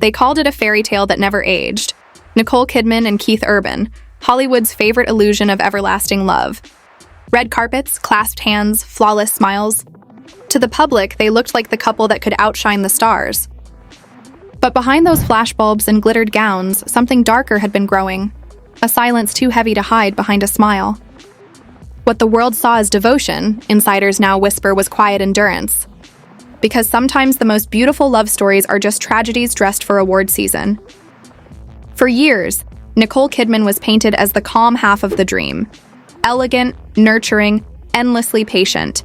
They called it a fairy tale that never aged. Nicole Kidman and Keith Urban, Hollywood's favorite illusion of everlasting love. Red carpets, clasped hands, flawless smiles. To the public, they looked like the couple that could outshine the stars. But behind those flashbulbs and glittered gowns, something darker had been growing. A silence too heavy to hide behind a smile. What the world saw as devotion, insiders now whisper was quiet endurance. Because sometimes the most beautiful love stories are just tragedies dressed for award season. For years, Nicole Kidman was painted as the calm half of the dream. Elegant, nurturing, endlessly patient.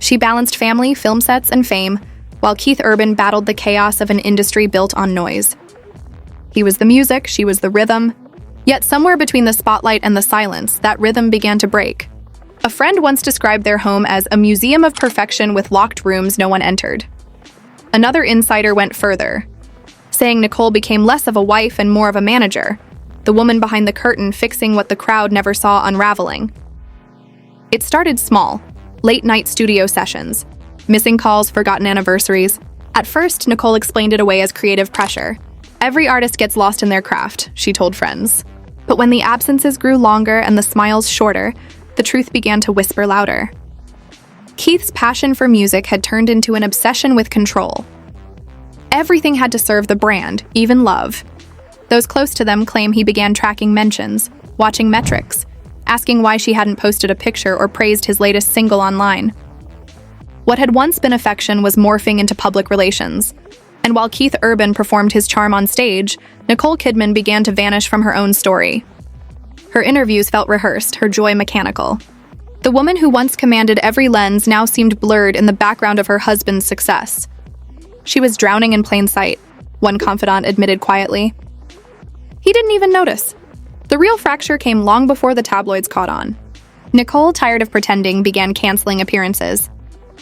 She balanced family, film sets, and fame, while Keith Urban battled the chaos of an industry built on noise. He was the music, she was the rhythm. Yet somewhere between the spotlight and the silence, that rhythm began to break. A friend once described their home as a museum of perfection with locked rooms no one entered. Another insider went further, saying Nicole became less of a wife and more of a manager, the woman behind the curtain fixing what the crowd never saw unraveling. It started small, late-night studio sessions, missing calls, forgotten anniversaries. At first, Nicole explained it away as creative pressure. Every artist gets lost in their craft, she told friends. But when the absences grew longer and the smiles shorter, the truth began to whisper louder. Keith's passion for music had turned into an obsession with control. Everything had to serve the brand, even love. Those close to them claim he began tracking mentions, watching metrics, asking why she hadn't posted a picture or praised his latest single online. What had once been affection was morphing into public relations. And while Keith Urban performed his charm on stage, Nicole Kidman began to vanish from her own story. Her interviews felt rehearsed, her joy mechanical. The woman who once commanded every lens now seemed blurred in the background of her husband's success. She was drowning in plain sight, one confidant admitted quietly. He didn't even notice. The real fracture came long before the tabloids caught on. Nicole, tired of pretending, began canceling appearances.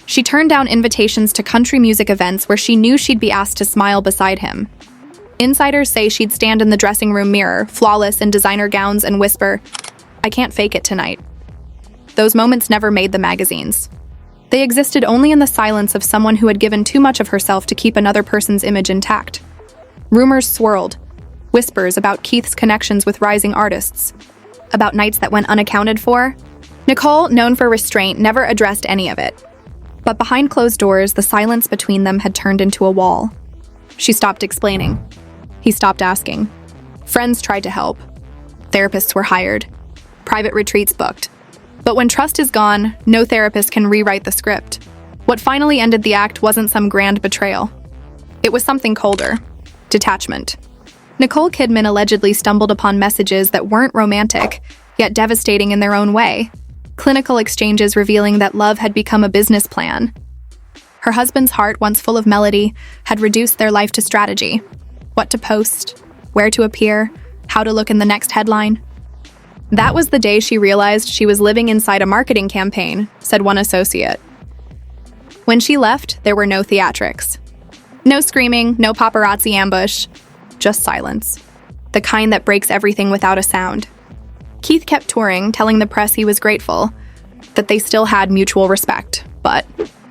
She turned down invitations to country music events where she knew she'd be asked to smile beside him. Insiders say she'd stand in the dressing room mirror, flawless in designer gowns, and whisper, "I can't fake it tonight." Those moments never made the magazines. They existed only in the silence of someone who had given too much of herself to keep another person's image intact. Rumors swirled, whispers about Keith's connections with rising artists, about nights that went unaccounted for. Nicole, known for restraint, never addressed any of it. But behind closed doors, the silence between them had turned into a wall. She stopped explaining. He stopped asking. Friends tried to help. Therapists were hired. Private retreats booked. But when trust is gone, no therapist can rewrite the script. What finally ended the act wasn't some grand betrayal. It was something colder. Detachment. Nicole Kidman allegedly stumbled upon messages that weren't romantic, yet devastating in their own way. Clinical exchanges revealing that love had become a business plan. Her husband's heart, once full of melody, had reduced their life to strategy. What to post, where to appear, how to look in the next headline. That was the day she realized she was living inside a marketing campaign, said one associate. When she left, there were no theatrics. No screaming, no paparazzi ambush, just silence. The kind that breaks everything without a sound. Keith kept touring, telling the press he was grateful, that they still had mutual respect. But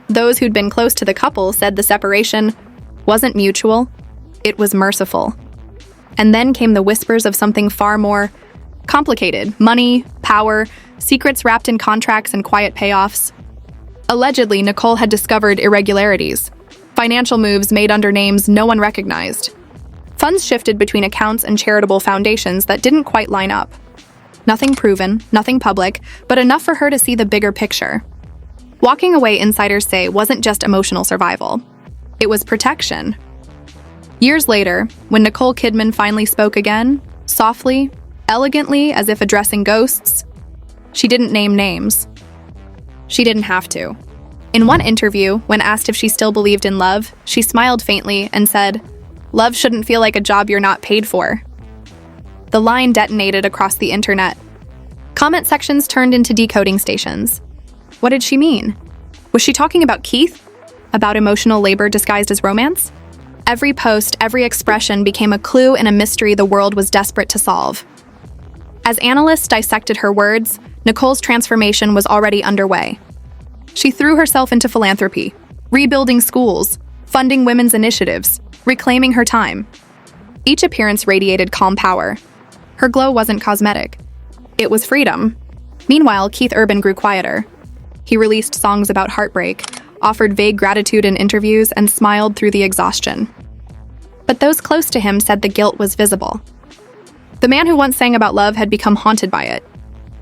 those who'd been close to the couple said the separation wasn't mutual, it was merciful. And then came the whispers of something far more complicated: money, power, secrets wrapped in contracts and quiet payoffs. Allegedly, Nicole had discovered irregularities, financial moves made under names no one recognized. Funds shifted between accounts and charitable foundations that didn't quite line up. Nothing proven, nothing public, but enough for her to see the bigger picture. Walking away, insiders say, wasn't just emotional survival. It was protection. Years later, when Nicole Kidman finally spoke again, softly, elegantly, as if addressing ghosts, she didn't name names. She didn't have to. In one interview, when asked if she still believed in love, she smiled faintly and said, "Love shouldn't feel like a job you're not paid for." The line detonated across the internet. Comment sections turned into decoding stations. What did she mean? Was she talking about Keith? About emotional labor disguised as romance? Every post, every expression became a clue and a mystery the world was desperate to solve. As analysts dissected her words, Nicole's transformation was already underway. She threw herself into philanthropy, rebuilding schools, funding women's initiatives, reclaiming her time. Each appearance radiated calm power. Her glow wasn't cosmetic. It was freedom. Meanwhile, Keith Urban grew quieter. He released songs about heartbreak, offered vague gratitude in interviews, and smiled through the exhaustion. But those close to him said the guilt was visible. The man who once sang about love had become haunted by it.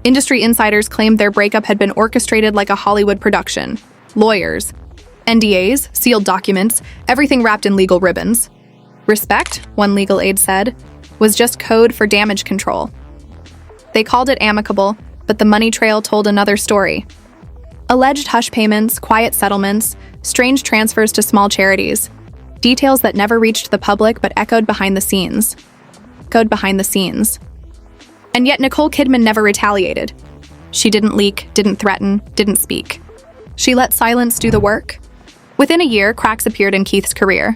Industry insiders claimed their breakup had been orchestrated like a Hollywood production. Lawyers, NDAs, sealed documents, everything wrapped in legal ribbons. Respect, one legal aide said, was just code for damage control. They called it amicable, but the money trail told another story. Alleged hush payments, quiet settlements, strange transfers to small charities. Details that never reached the public but echoed behind the scenes. And yet Nicole Kidman never retaliated. She didn't leak, didn't threaten, didn't speak. She let silence do the work. Within a year, cracks appeared in Keith's career.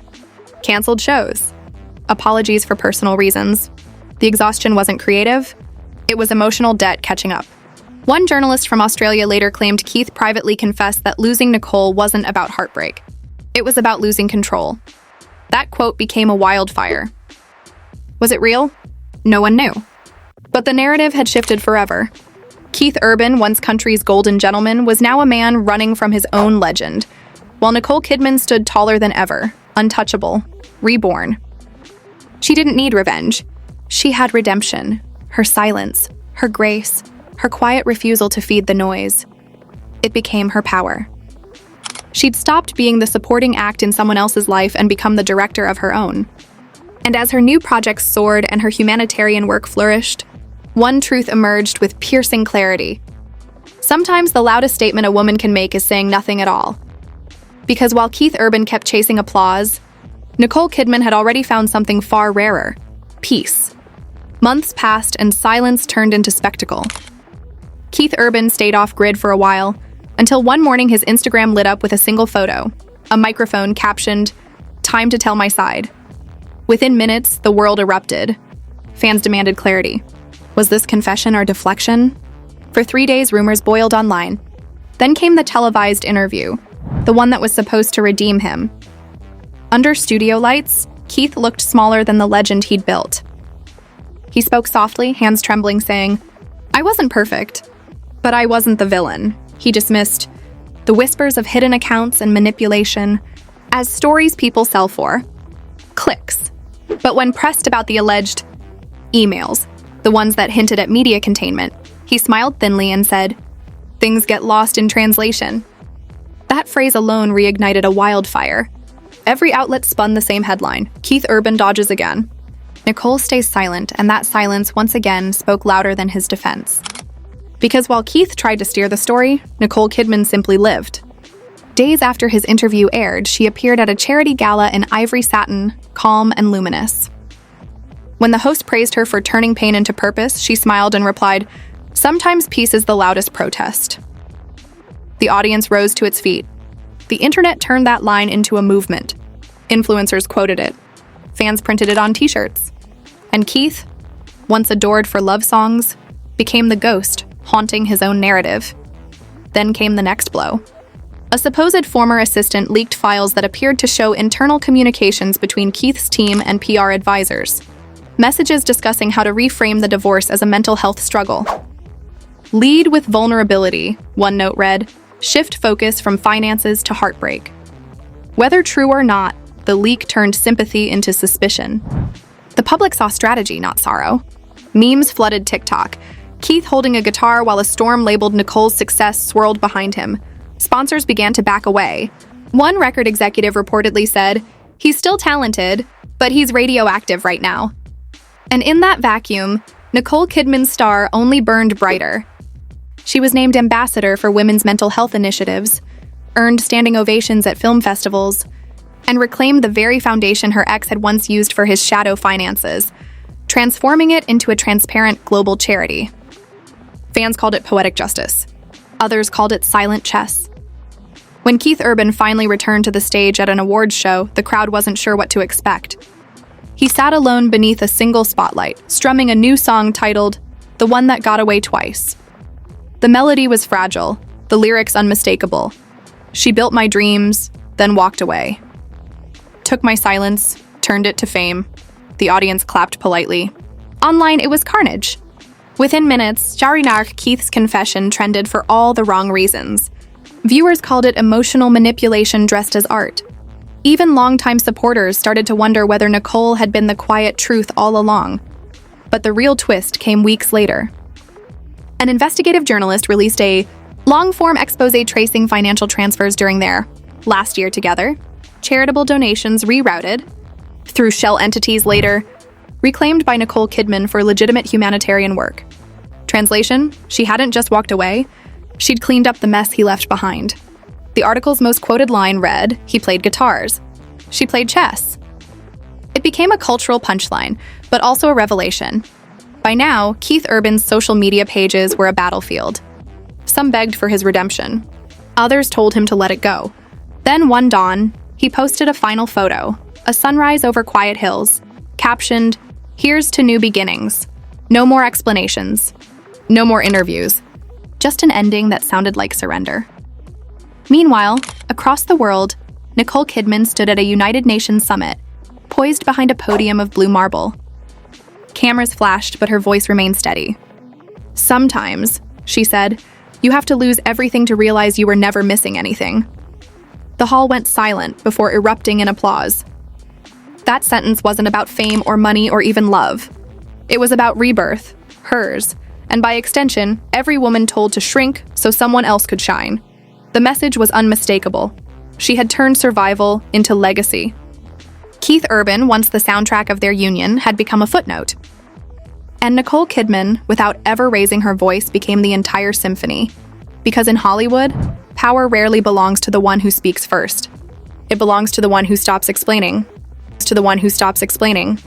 Canceled shows. Apologies for personal reasons. The exhaustion wasn't creative. It was emotional debt catching up. One journalist from Australia later claimed Keith privately confessed that losing Nicole wasn't about heartbreak. It was about losing control. That quote became a wildfire. Was it real? No one knew. But the narrative had shifted forever. Keith Urban, once country's golden gentleman, was now a man running from his own legend, while Nicole Kidman stood taller than ever, untouchable, reborn. She didn't need revenge. She had redemption, her silence, her grace, her quiet refusal to feed the noise. It became her power. She'd stopped being the supporting act in someone else's life and become the director of her own. And as her new projects soared and her humanitarian work flourished, one truth emerged with piercing clarity. Sometimes the loudest statement a woman can make is saying nothing at all. Because while Keith Urban kept chasing applause, Nicole Kidman had already found something far rarer: peace. Months passed and silence turned into spectacle. Keith Urban stayed off-grid for a while, until one morning his Instagram lit up with a single photo, a microphone captioned, "Time to tell my side." Within minutes, the world erupted. Fans demanded clarity. Was this confession or deflection? For 3 days, rumors boiled online. Then came the televised interview, the one that was supposed to redeem him. Under studio lights, Keith looked smaller than the legend he'd built. He spoke softly, hands trembling, saying, "I wasn't perfect, but I wasn't the villain." He dismissed the whispers of hidden accounts and manipulation as stories people sell for. Clicks. But when pressed about the alleged emails, the ones that hinted at media containment, he smiled thinly and said, "Things get lost in translation." That phrase alone reignited a wildfire. Every outlet spun the same headline: Keith Urban dodges again. Nicole stays silent, and that silence once again spoke louder than his defense. Because while Keith tried to steer the story, Nicole Kidman simply lived. Days after his interview aired, she appeared at a charity gala in ivory satin, calm and luminous. When the host praised her for turning pain into purpose, she smiled and replied, "Sometimes peace is the loudest protest." The audience rose to its feet. The internet turned that line into a movement. Influencers quoted it. Fans printed it on t-shirts. And Keith, once adored for love songs, became the ghost haunting his own narrative. Then came the next blow. A supposed former assistant leaked files that appeared to show internal communications between Keith's team and PR advisors. Messages discussing how to reframe the divorce as a mental health struggle. "Lead with vulnerability," one note read, "shift focus from finances to heartbreak." Whether true or not, the leak turned sympathy into suspicion. The public saw strategy, not sorrow. Memes flooded TikTok. Keith holding a guitar while a storm labeled Nicole's success swirled behind him. Sponsors began to back away. One record executive reportedly said, "He's still talented, but he's radioactive right now." And in that vacuum, Nicole Kidman's star only burned brighter. She was named ambassador for women's mental health initiatives, earned standing ovations at film festivals, and reclaimed the very foundation her ex had once used for his shadow finances, transforming it into a transparent global charity. Fans called it poetic justice. Others called it silent chess. When Keith Urban finally returned to the stage at an awards show, the crowd wasn't sure what to expect. He sat alone beneath a single spotlight, strumming a new song titled "The One That Got Away Twice." The melody was fragile, the lyrics unmistakable. "She built my dreams, then walked away." Took my silence, turned it to fame. The audience clapped politely. Online, it was carnage. Within minutes, Jarinak Keith's confession trended for all the wrong reasons. Viewers called it emotional manipulation dressed as art. Even longtime supporters started to wonder whether Nicole had been the quiet truth all along. But the real twist came weeks later. An investigative journalist released a long-form expose tracing financial transfers during their last year together, charitable donations rerouted through shell entities later, reclaimed by Nicole Kidman for legitimate humanitarian work. Translation, she hadn't just walked away, she'd cleaned up the mess he left behind. The article's most quoted line read, he played guitars. She played chess. It became a cultural punchline, but also a revelation. By now, Keith Urban's social media pages were a battlefield. Some begged for his redemption. Others told him to let it go. Then one dawn, he posted a final photo, a sunrise over quiet hills, captioned, "Here's to new beginnings. No more explanations. No more interviews. Just an ending that sounded like surrender." Meanwhile, across the world, Nicole Kidman stood at a United Nations summit, poised behind a podium of blue marble. Cameras flashed, but her voice remained steady. "Sometimes," she said, "you have to lose everything to realize you were never missing anything." The hall went silent before erupting in applause. That sentence wasn't about fame or money or even love. It was about rebirth, hers, and by extension, every woman told to shrink so someone else could shine. The message was unmistakable. She had turned survival into legacy. Keith Urban, once the soundtrack of their union, had become a footnote. And Nicole Kidman, without ever raising her voice, became the entire symphony. Because in Hollywood, power rarely belongs to the one who speaks first. It belongs to the one who stops explaining. To the one who stops explaining.